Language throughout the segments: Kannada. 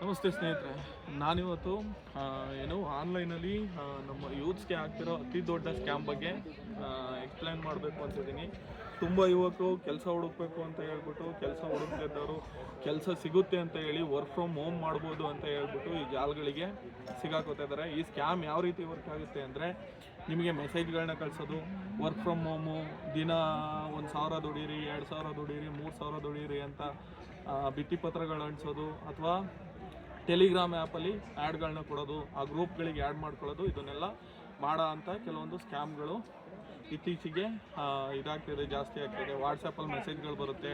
ನಮಸ್ತೆ ಸ್ನೇಹಿತರೆ, ನಾನಿವತ್ತು ಆನ್ಲೈನಲ್ಲಿ ನಮ್ಮ ಯೂತ್ಸ್ಗೆ ಆಗ್ತಿರೋ ಅತಿ ದೊಡ್ಡ ಸ್ಕ್ಯಾಮ್ ಬಗ್ಗೆ ಎಕ್ಸ್ಪ್ಲೈನ್ ಮಾಡಬೇಕು ಅಂತಿದ್ದೀನಿ. ತುಂಬ ಯುವಕರು ಕೆಲಸ ಹುಡುಕಬೇಕು ಅಂತ ಹೇಳ್ಬಿಟ್ಟು ಕೆಲಸ ಹುಡುಕ್ತಿದ್ದವರು ಕೆಲಸ ಸಿಗುತ್ತೆ ಅಂತ ಹೇಳಿ ವರ್ಕ್ ಫ್ರಮ್ ಹೋಮ್ ಮಾಡ್ಬೋದು ಅಂತ ಹೇಳ್ಬಿಟ್ಟು ಈ ಜಾಲಗಳಿಗೆ ಸಿಗಾಕೋತಾ ಇದ್ದಾರೆ. ಈ ಸ್ಕ್ಯಾಮ್ ಯಾವ ರೀತಿ ವರ್ಕ್ ಆಗುತ್ತೆ ಅಂದರೆ, ನಿಮಗೆ ಮೆಸೇಜ್ಗಳನ್ನ ಕಳಿಸೋದು, ವರ್ಕ್ ಫ್ರಮ್ ಹೋಮು, ದಿನ 1,000 ದುಡೀರಿ, 2,000 ದುಡೀರಿ, 3,000 ದುಡೀರಿ ಅಂತ ಭಿತ್ತಿಪತ್ರಗಳು ಅಂಟಿಸೋದು, ಅಥವಾ ಟೆಲಿಗ್ರಾಮ್ ಆ್ಯಪಲ್ಲಿ ಆ್ಯಡ್ಗಳನ್ನ ಕೊಡೋದು, ಆ ಗ್ರೂಪ್ಗಳಿಗೆ ಆ್ಯಡ್ ಮಾಡ್ಕೊಳ್ಳೋದು, ಇದನ್ನೆಲ್ಲ ಮಾಡೋ ಅಂಥ ಕೆಲವೊಂದು ಸ್ಕ್ಯಾಮ್ಗಳು ಇತ್ತೀಚೆಗೆ ಇದಾಗ್ತಿದೆ, ಜಾಸ್ತಿ ಆಗ್ತಿದೆ. ವಾಟ್ಸಪ್ಪಲ್ಲಿ ಮೆಸೇಜ್ಗಳು ಬರುತ್ತೆ.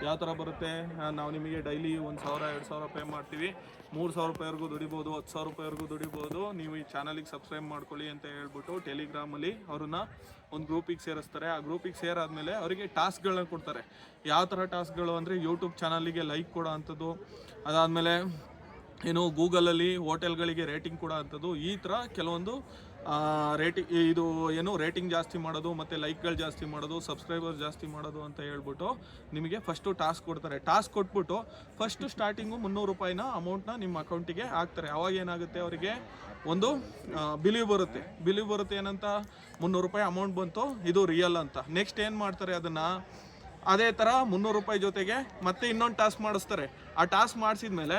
ಯಾವ ಥರ ಬರುತ್ತೆ, ನಾವು ನಿಮಗೆ ಡೈಲಿ 1,000 2,000 ಪೇ ಮಾಡ್ತೀವಿ, 3,000 ರೂಪಾಯಿವರೆಗೂ ದುಡಿಬೋದು, 10,000 ರೂಪಾಯಿವರೆಗೂ ದುಡಿಬೋದು, ನೀವು ಈ ಚಾನಲಿಗೆ ಸಬ್ಸ್ಕ್ರೈಬ್ ಮಾಡ್ಕೊಳ್ಳಿ ಅಂತ ಹೇಳ್ಬಿಟ್ಟು ಟೆಲಿಗ್ರಾಮಲ್ಲಿ ಅವ್ರನ್ನ ಒಂದು ಗ್ರೂಪಿಗೆ ಸೇರಿಸ್ತಾರೆ. ಆ ಗ್ರೂಪಿಗೆ ಸೇರಾದಮೇಲೆ ಅವರಿಗೆ ಟಾಸ್ಕ್ಗಳನ್ನ ಕೊಡ್ತಾರೆ. ಯಾವ ಥರ ಟಾಸ್ಕ್ಗಳು ಅಂದರೆ, ಯೂಟ್ಯೂಬ್ ಚಾನಲಿಗೆ ಲೈಕ್ ಕೊಡೋ ಅಂಥದ್ದು, ಅದಾದಮೇಲೆ ಗೂಗಲಲ್ಲಿ ಹೋಟೆಲ್ಗಳಿಗೆ ರೇಟಿಂಗ್ ಕೊಡೋ ಅಂಥದ್ದು, ಈ ಥರ ಕೆಲವೊಂದು ರೇಟಿಂಗ್ ಜಾಸ್ತಿ ಮಾಡೋದು, ಮತ್ತು ಲೈಕ್ಗಳು ಜಾಸ್ತಿ ಮಾಡೋದು, ಸಬ್ಸ್ಕ್ರೈಬರ್ಸ್ ಜಾಸ್ತಿ ಮಾಡೋದು ಅಂತ ಹೇಳ್ಬಿಟ್ಟು ನಿಮಗೆ ಫಸ್ಟು ಟಾಸ್ಕ್ ಕೊಡ್ತಾರೆ. ಟಾಸ್ಕ್ ಕೊಟ್ಬಿಟ್ಟು ಫಸ್ಟು ಸ್ಟಾರ್ಟಿಂಗು 300 ರೂಪಾಯಿನ ಅಮೌಂಟ್ನ ನಿಮ್ಮ ಅಕೌಂಟಿಗೆ ಹಾಕ್ತಾರೆ. ಅವಾಗ ಏನಾಗುತ್ತೆ, ಅವರಿಗೆ ಒಂದು ಬಿಲೀವ್ ಬರುತ್ತೆ ಏನಂತ, 300 ರೂಪಾಯಿ ಅಮೌಂಟ್ ಬಂತು, ಇದು ರಿಯಲ್ ಅಂತ. ನೆಕ್ಸ್ಟ್ ಏನು ಮಾಡ್ತಾರೆ, ಅದನ್ನು ಅದೇ ಥರ 300 ರೂಪಾಯಿ ಜೊತೆಗೆ ಮತ್ತೆ ಇನ್ನೊಂದು ಟಾಸ್ಕ್ ಮಾಡಿಸ್ತಾರೆ. ಆ ಟಾಸ್ಕ್ ಮಾಡಿಸಿದ್ಮೇಲೆ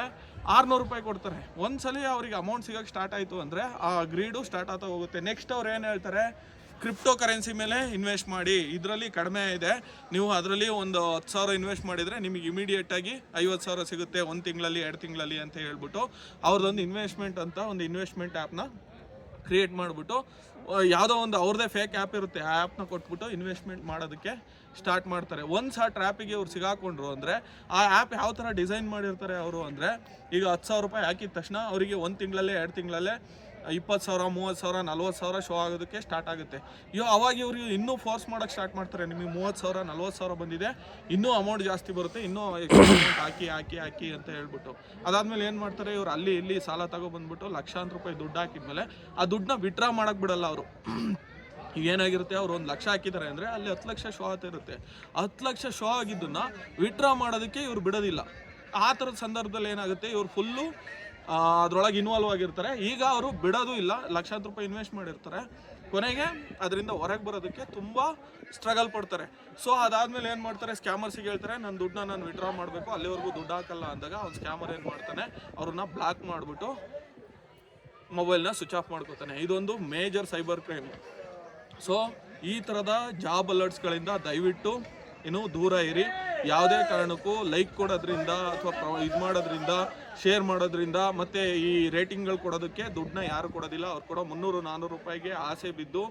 600 ರೂಪಾಯಿ ಕೊಡ್ತಾರೆ. ಒಂದ್ಸಲಿ ಅವ್ರಿಗೆ ಅಮೌಂಟ್ ಸಿಗೋಕ್ಕೆ ಸ್ಟಾರ್ಟ್ ಆಯಿತು ಅಂದರೆ ಆ ಗ್ರೀಡು ಸ್ಟಾರ್ಟ್ ಆಗ್ತಾ ಹೋಗುತ್ತೆ. ನೆಕ್ಸ್ಟ್ ಅವ್ರು ಏನು ಹೇಳ್ತಾರೆ, ಕ್ರಿಪ್ಟೋ ಕರೆನ್ಸಿ ಮೇಲೆ ಇನ್ವೆಸ್ಟ್ ಮಾಡಿ, ಇದರಲ್ಲಿ ಕಡಿಮೆ ಇದೆ, ನೀವು ಅದರಲ್ಲಿ ಒಂದು 10,000 ಇನ್ವೆಸ್ಟ್ ಮಾಡಿದರೆ ನಿಮಗೆ ಇಮಿಡಿಯೇಟಾಗಿ 50,000 ಸಿಗುತ್ತೆ 1 ತಿಂಗಳಲ್ಲಿ 2 ತಿಂಗಳಲ್ಲಿ ಅಂತ ಹೇಳ್ಬಿಟ್ಟು ಅವ್ರದ್ದೊಂದು ಇನ್ವೆಸ್ಟ್ಮೆಂಟ್ ಅಂತ ಒಂದು ಇನ್ವೆಸ್ಟ್ಮೆಂಟ್ ಆ್ಯಪ್ನ ಕ್ರಿಯೇಟ್ ಮಾಡಿಬಿಟ್ಟು, ಯಾವುದೋ ಒಂದು ಅವ್ರದ್ದೇ ಫೇಕ್ ಆ್ಯಪ್ ಇರುತ್ತೆ, ಆ ಆ್ಯಪ್ನ ಕೊಟ್ಬಿಟ್ಟು ಇನ್ವೆಸ್ಟ್ಮೆಂಟ್ ಮಾಡೋದಕ್ಕೆ ಸ್ಟಾರ್ಟ್ ಮಾಡ್ತಾರೆ. ಒಂದು ಆ ಟ್ರ್ಯಾಪಿಗೆ ಅವ್ರು ಸಿಗಾಕೊಂಡ್ರು ಅಂದರೆ, ಆ ಆ್ಯಪ್ ಯಾವ ಥರ ಡಿಸೈನ್ ಮಾಡಿರ್ತಾರೆ ಅವರು ಅಂದರೆ, ಈಗ 10,000 ರೂಪಾಯಿ ಹಾಕಿದ ತಕ್ಷಣ ಅವರಿಗೆ 1 ತಿಂಗಳಲ್ಲೇ 2 ತಿಂಗಳಲ್ಲೇ 20,000 30,000 40,000 ಶೋ ಆಗೋದಕ್ಕೆ ಸ್ಟಾರ್ಟ್ ಆಗುತ್ತೆ. ಅವಾಗ ಇವ್ರಿಗೆ ಇನ್ನೂ ಫೋರ್ಸ್ ಮಾಡೋಕ್ಕೆ ಸ್ಟಾರ್ಟ್ ಮಾಡ್ತಾರೆ. ನಿಮಗೆ 30,000 40,000 ಬಂದಿದೆ, ಇನ್ನೂ ಅಮೌಂಟ್ ಜಾಸ್ತಿ ಬರುತ್ತೆ, ಇನ್ನೂ ಹಾಕಿ ಅಂತ ಹೇಳ್ಬಿಟ್ಟು, ಅದಾದಮೇಲೆ ಏನು ಮಾಡ್ತಾರೆ, ಇವ್ರು ಅಲ್ಲಿ ಇಲ್ಲಿ ಸಾಲ ತಗೊಬಂದ್ಬಿಟ್ಟು ಲಕ್ಷಾಂತರ ರೂಪಾಯಿ ದುಡ್ಡು ಹಾಕಿದ್ಮೇಲೆ ಆ ದುಡ್ಡನ್ನ ವಿಡ್ರಾ ಮಾಡೋಕ್ಕೆ ಬಿಡಲ್ಲ ಅವರು. ಏನಾಗಿರುತ್ತೆ, ಅವ್ರು 1 ಲಕ್ಷ ಹಾಕಿದ್ದಾರೆ ಅಂದರೆ ಅಲ್ಲಿ 10 ಲಕ್ಷ ಶೋ ಆಗ್ತಿರುತ್ತೆ. 10 ಲಕ್ಷ ಶೋ ಆಗಿದ್ದನ್ನು ವಿಡ್ರಾ ಮಾಡೋದಕ್ಕೆ ಇವ್ರು ಬಿಡೋದಿಲ್ಲ. ಆ ಥರದ ಸಂದರ್ಭದಲ್ಲಿ ಏನಾಗುತ್ತೆ, ಇವ್ರು ಫುಲ್ಲು ಅದರೊಳಗೆ ಇನ್ವಾಲ್ವ್ ಆಗಿರ್ತಾರೆ. ಈಗ ಅವರು ಬಿಡೋದು ಇಲ್ಲ, ಲಕ್ಷಾಂತರ ರೂಪಾಯಿ ಇನ್ವೆಸ್ಟ್ ಮಾಡಿರ್ತಾರೆ, ಕೊನೆಗೆ ಅದರಿಂದ ಹೊರಗೆ ಬರೋದಕ್ಕೆ ತುಂಬ ಸ್ಟ್ರಗಲ್ ಪಡ್ತಾರೆ. ಸೊ ಅದಾದಮೇಲೆ ಏನು ಮಾಡ್ತಾರೆ, ಸ್ಕ್ಯಾಮರ್ಸಿಗೆ ಹೇಳ್ತಾರೆ, ನನ್ನ ದುಡ್ಡನ್ನ ನಾನು ವಿಡ್ರಾ ಮಾಡಬೇಕು, ಅಲ್ಲಿವರೆಗೂ ದುಡ್ಡು ಹಾಕಲ್ಲ ಅಂದಾಗ ಅವ್ನು ಸ್ಕ್ಯಾಮರ್ ಏನು ಮಾಡ್ತಾನೆ, ಅವ್ರನ್ನ ಬ್ಲಾಕ್ ಮಾಡಿಬಿಟ್ಟು ಮೊಬೈಲ್ನ ಸ್ವಿಚ್ ಆಫ್ ಮಾಡ್ಕೋತಾನೆ. ಇದೊಂದು ಮೇಜರ್ ಸೈಬರ್ ಕ್ರೈಮ್. ಸೊ ಈ ಥರದ ಜಾಬ್ ಅಲರ್ಟ್ಸ್ಗಳಿಂದ ದಯವಿಟ್ಟು ದೂರ ಇರಿ. ಯಾವುದೇ ಕಾರಣಕ್ಕೂ ಲೈಕ್ ಕೊಡೋದ್ರಿಂದ ಅಥವಾ ಇದು ಮಾಡೋದ್ರಿಂದ, ಶೇರ್ ಮಾಡೋದ್ರಿಂದ, ಮತ್ತು ಈ ರೇಟಿಂಗ್ಗಳು ಕೊಡೋದಕ್ಕೆ ದುಡ್ಡನ್ನ ಯಾರು ಕೊಡೋದಿಲ್ಲ. ಅವ್ರು ಕೊಡೋ 300-400 ರೂಪಾಯಿಗೆ ಆಸೆ ಬಿದ್ದು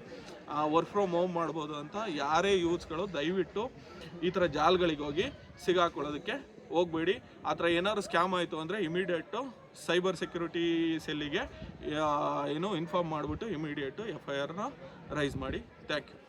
ವರ್ಕ್ ಫ್ರಮ್ ಹೋಮ್ ಮಾಡ್ಬೋದು ಅಂತ ಯಾರೇ ಯೂತ್ಸ್ಗಳು ದಯವಿಟ್ಟು ಈ ಥರ ಜಾಲ್ಗಳಿಗೆ ಹೋಗಿ ಸಿಗಾಕೊಳ್ಳೋದಕ್ಕೆ ಹೋಗಬೇಡಿ. ಆ ಥರ ಏನಾದ್ರು ಸ್ಕ್ಯಾಮ್ ಆಯಿತು ಅಂದರೆ ಇಮಿಡಿಯೇಟು ಸೈಬರ್ ಸೆಕ್ಯೂರಿಟಿ ಸೆಲ್ಲಿಗೆ ಇನ್ಫಾರ್ಮ್ ಮಾಡಿಬಿಟ್ಟು ಇಮಿಡಿಯೇಟು FIRನ ರೈಸ್ ಮಾಡಿ. Thank you.